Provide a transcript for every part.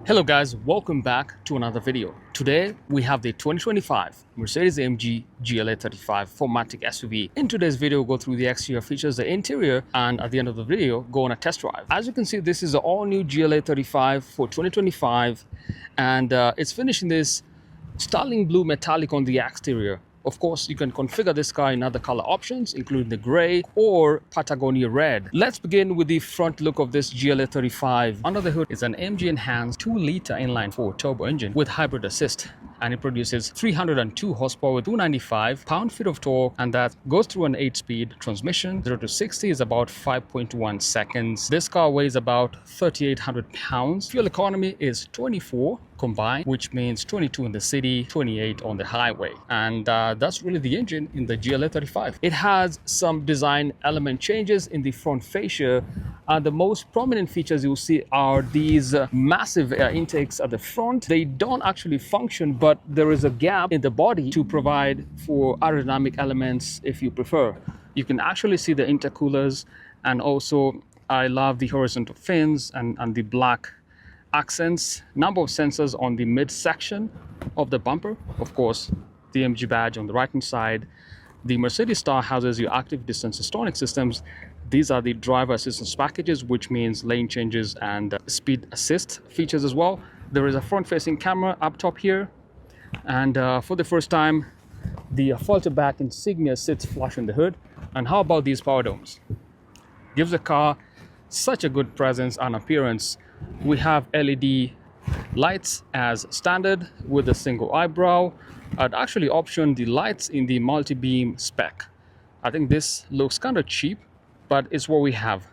Hello guys, welcome back to another video. Today we have the 2025 Mercedes-AMG GLA 35 4MATIC SUV. In today's video, we'll go through the exterior features, the interior, and at the end of the video, go on a test drive. As you can see, this is the all-new GLA 35 for 2025, and it's finishing this sterling blue metallic on the exterior. Of course, you can configure this car in other color options, including the gray or Patagonia red. Let's begin with the front look of this GLA 35. Under the hood is an AMG enhanced 2-liter inline-4 turbo engine with hybrid assist, and it produces 302 horsepower with 295 pound-feet of torque, and that goes through an 8-speed transmission. 0 to 60 is about 5.1 seconds. This car weighs about 3,800 pounds. Fuel economy is 24 combined, which means 22 in the city, 28 on the highway. And that's really the engine in the GLA 35. It has some design element changes in the front fascia. The most prominent features you'll see are these massive air intakes at the front. They don't actually function, but there is a gap in the body to provide for aerodynamic elements if you prefer. You can actually see the intercoolers, and also I love the horizontal fins and the black accents. Number of sensors on the midsection of the bumper. Of course, the AMG badge on the right hand side. The Mercedes star houses your active distance systolic systems. These are the driver assistance packages, which means lane changes and speed assist features as well. There is a front facing camera up top here, and for the first time the Falter back insignia sits flush in the hood. And how about these power domes? Gives the car such a good presence and appearance. We have LED lights as standard with a single eyebrow. I'd actually option the lights in the multi-beam spec. I think this looks kind of cheap, but it's what we have.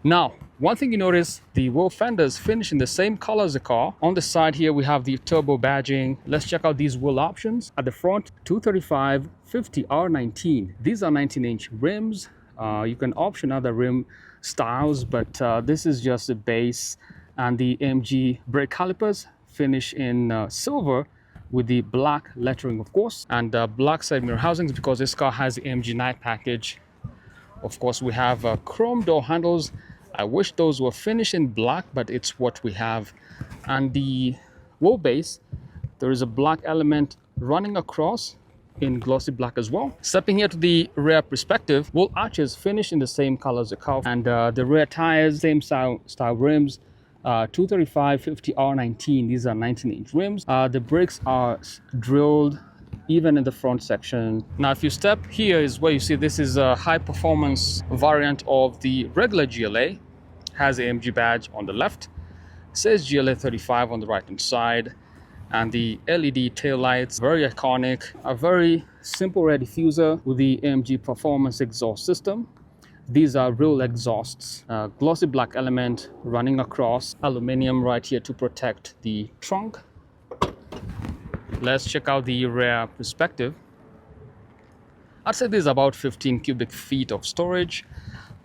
Now, one thing you notice, the wheel fenders finish in the same color as the car. On the side here, we have the turbo badging. Let's check out these wheel options. At the front, 235 50 R19. These are 19-inch rims. You can option other rim styles, but this is just the base. And the AMG brake calipers finish in silver with the black lettering, of course, and black side mirror housings because this car has the AMG Night package. Of course, we have chrome door handles. I wish those were finished in black, but it's what we have. And the wheelbase, there is a black element running across in glossy black as well. Stepping here to the rear perspective, wheel arches finish in the same color as the car, and the rear tires, same style rims. 235 50 R19. These are 19-inch rims. The brakes are drilled even in the front section. Now, if you step here is where you see this is a high performance variant of the regular GLA. Has the AMG badge on the left. It says GLA 35 on the right hand side. And the LED taillights, very iconic. A very simple rear diffuser with the AMG Performance exhaust system. These are real exhausts, glossy black element running across, aluminum right here to protect the trunk. Let's check out the rear perspective. I'd say there's about 15 cubic feet of storage,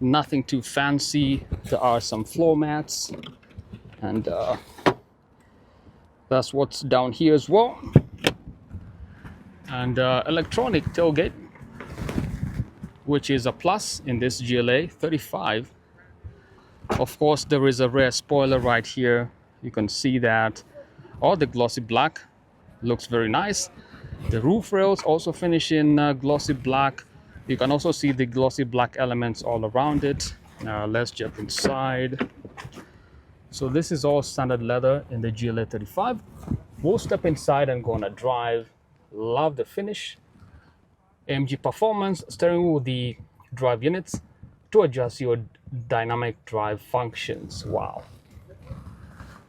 nothing too fancy. There are some floor mats, and that's what's down here as well. And electronic tailgate, which is a plus in this GLA 35. Of course, there is a rear spoiler right here. You can see that. All the glossy black looks very nice. The roof rails also finish in glossy black. You can also see the glossy black elements all around it. Let's jump inside. So this is all standard leather in the GLA 35. We'll step inside and go on a drive. Love the finish. AMG Performance steering wheel with the drive units to adjust your dynamic drive functions. Wow,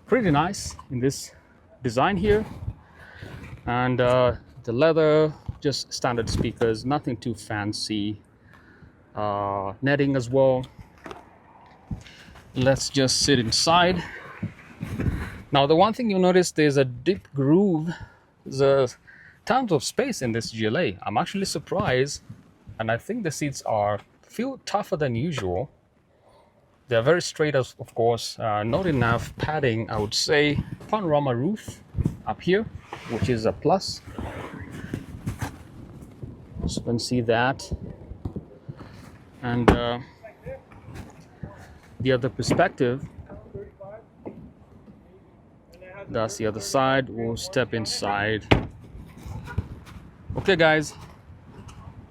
pretty nice in this design here. And the leather, just standard speakers, nothing too fancy. Netting as well. Let's just sit inside. Now, the one thing you'll notice, there's a deep groove. There's tons of space in this GLA. I'm actually surprised, and I think the seats feel tougher than usual. They're very straight, as of course, not enough padding, I would say. Panorama roof up here, which is a plus. So you can see that. And the other perspective, That's the other side. We'll step inside. Okay guys,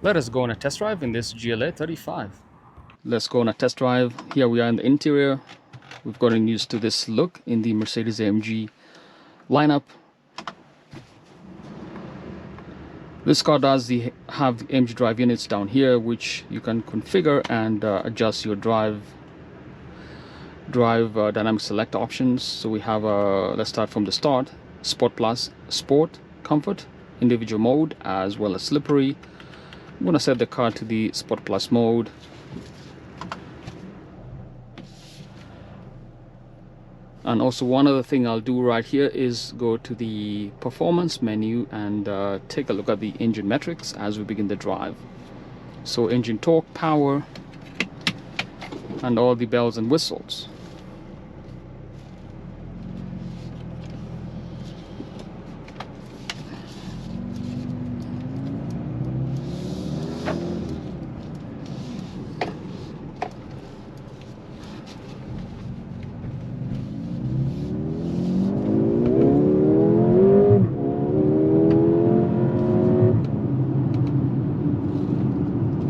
let us go on a test drive in this GLA 35. Let's go on a test drive. Here we are in the interior. We've gotten used to this look in the Mercedes-AMG lineup. This car does have the AMG drive units down here, which you can configure and adjust your drive dynamic select options. So we have let's start from the start: Sport Plus, Sport, Comfort, individual mode, as well as slippery. I'm going to set the car to the Sport Plus mode. And also one other thing I'll do right here is go to the performance menu and take a look at the engine metrics as we begin the drive. So engine torque, power, and all the bells and whistles.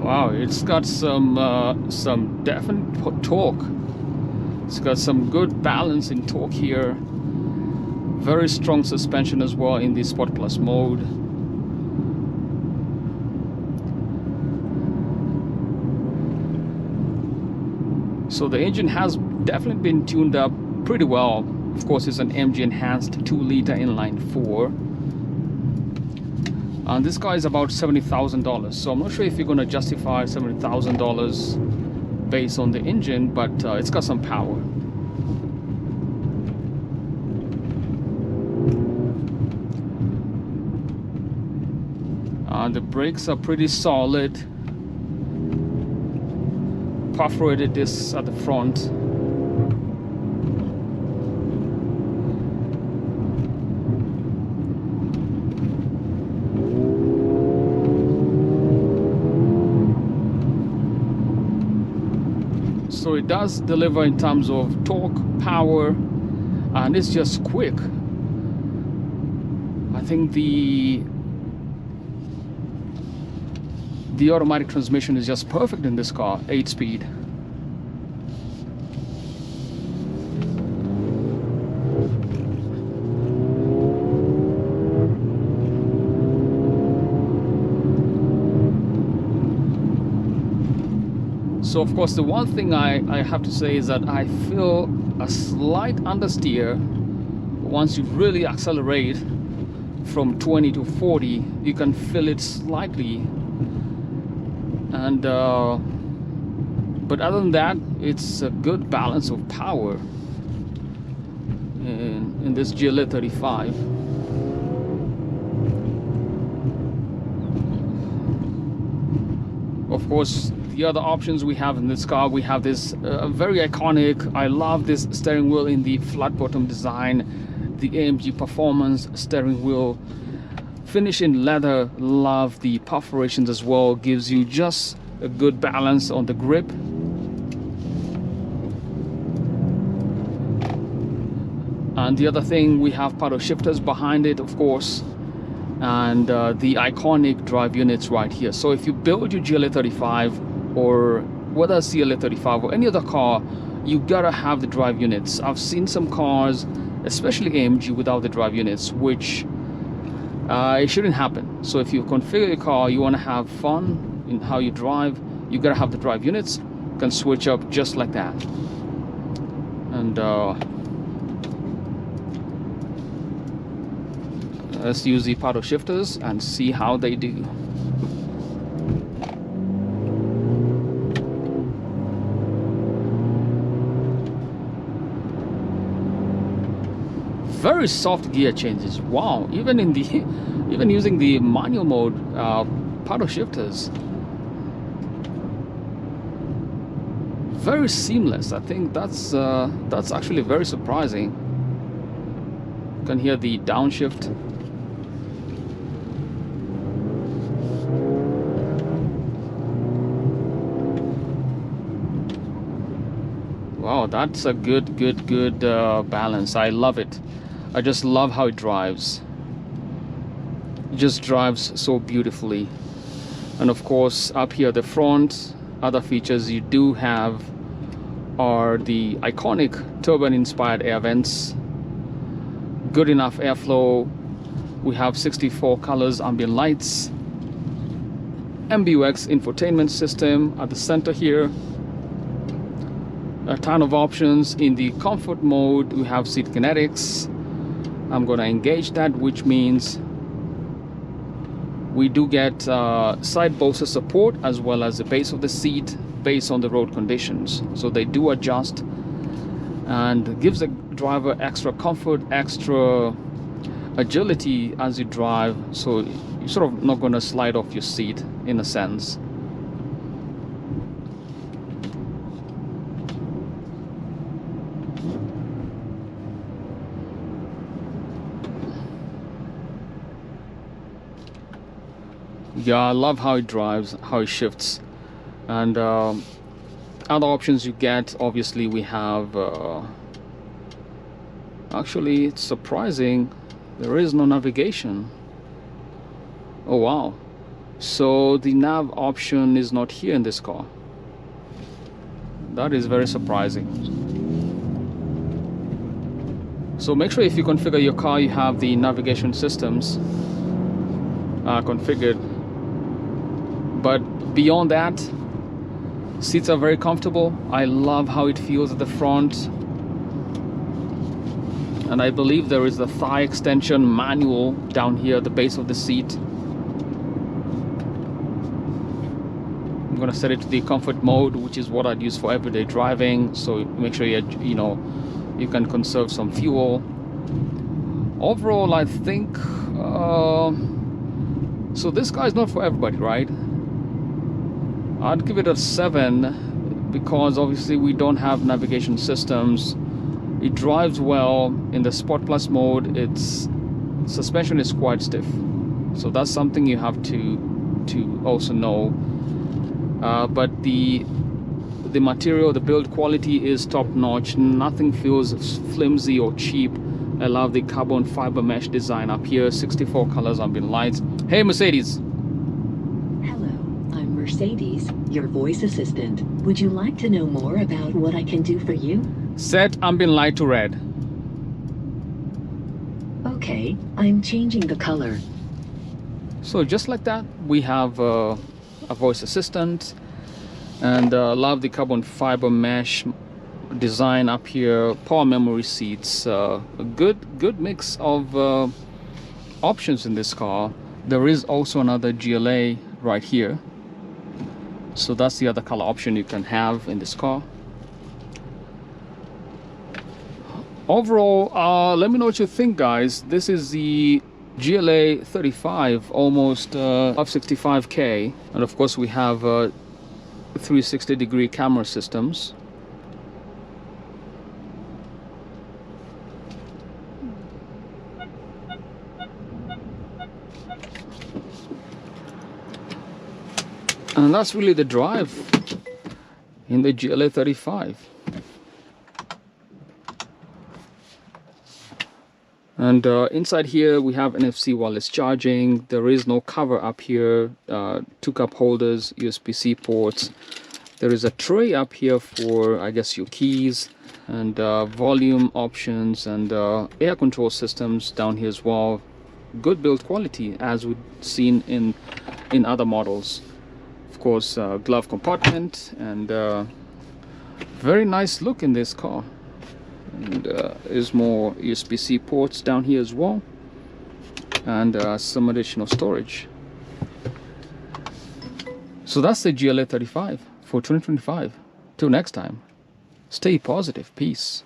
Wow, it's got some definite torque. It's got some good balance in torque here. Very strong suspension as well in the Sport Plus mode. So the engine has definitely been tuned up pretty well. Of course, it's an AMG enhanced 2-liter inline 4. And this car is about $70,000, so I'm not sure if you're going to justify $70,000 based on the engine, but it's got some power. The brakes are pretty solid. Perforated discs at the front. So it does deliver in terms of torque, power, and it's just quick. I think the automatic transmission is just perfect in this car, 8-speed. So of course the one thing I have to say is that I feel a slight understeer once you really accelerate from 20 to 40. You can feel it slightly, and but other than that, it's a good balance of power in this GLA 35. Of course, the other options we have in this car, we have this very iconic, I love this steering wheel in the flat bottom design, the AMG Performance steering wheel, finish in leather. Love the perforations as well, gives you just a good balance on the grip. And the other thing, we have paddle shifters behind it, of course, and the iconic drive units right here. So if you build your GLA 35, or whether it's CLA 35 or any other car, you gotta have the drive units. I've seen some cars, especially AMG, without the drive units, which it shouldn't happen. So if you configure your car, you want to have fun in how you drive, you gotta have the drive units. You can switch up just like that. And let's use the paddle shifters and see how they do. Very soft gear changes. Wow, even in the even using the manual mode paddle shifters, very seamless. I think that's actually very surprising. You can hear the downshift. Wow, that's a good balance. I love it. I just love how it drives. It just drives so beautifully. And of course, up here at the front, other features you do have are the iconic turbine-inspired air vents. Good enough airflow. We have 64 colors ambient lights. MBUX infotainment system at the center here. A ton of options. In the comfort mode, we have seat kinetics. I'm going to engage that, which means we do get side bolster support as well as the base of the seat based on the road conditions. So they do adjust and gives the driver extra comfort, extra agility as you drive. So you're sort of not going to slide off your seat in a sense. Yeah, I love how it drives, how it shifts. And other options you get, obviously we have actually, it's surprising, there is no navigation. Oh wow, so the nav option is not here in this car. That is very surprising. So make sure if you configure your car, you have the navigation systems configured. But beyond that, seats are very comfortable. I love how it feels at the front. And I believe there is the thigh extension manual down here at the base of the seat. I'm going to set it to the comfort mode, which is what I'd use for everyday driving. So make sure you can conserve some fuel. Overall, I think so this car is not for everybody, right? I'd give it a 7 because obviously we don't have navigation systems. It drives well. In the Sport Plus mode, its suspension is quite stiff, so that's something you have to also know. But the material, the build quality is top notch. Nothing feels flimsy or cheap. I love the carbon fiber mesh design up here. 64 colors, ambient lights. Hey Mercedes. Mercedes, your voice assistant. Would you like to know more about what I can do for you? Set ambient light to red. Okay, I'm changing the color. So just like that, we have a voice assistant, and love the carbon fiber mesh design up here. Power memory seats. A good mix of options in this car. There is also another GLA right here. So that's the other color option you can have in this car. Overall, let me know what you think, guys. This is the GLA 35, almost up 65K. And of course we have 360-degree camera systems. And that's really the drive in the GLA 35. And inside here we have NFC wireless charging. There is no cover up here. 2 cup holders, USB-C ports. There is a tray up here for, I guess, your keys, and volume options, and air control systems down here as well. Good build quality as we've seen in other models. Of course, glove compartment, and very nice look in this car. And there's more USB-C ports down here as well, and some additional storage. So that's the GLA 35 for 2025. Till next time, stay positive. Peace.